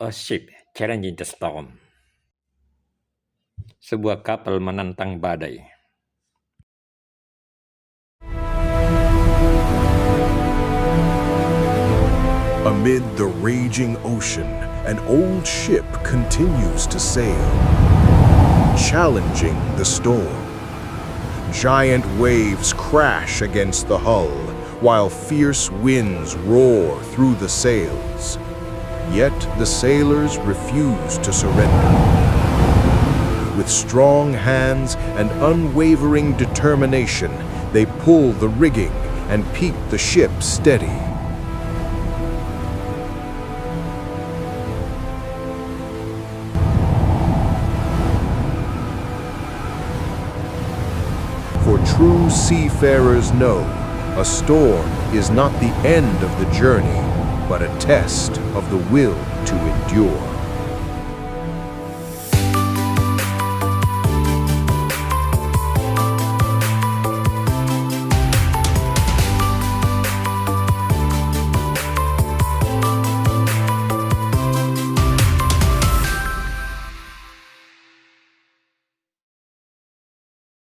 A ship challenging the storm. Sebuah kapal menantang badai. Amid the raging ocean, an old ship continues to sail, challenging the storm. Giant waves crash against the hull, while fierce winds roar through the sails. Yet the sailors refuse to surrender. With strong hands and unwavering determination, they pull the rigging and keep the ship steady. For true seafarers know, a storm is not the end of the journey, but a test of the will to endure.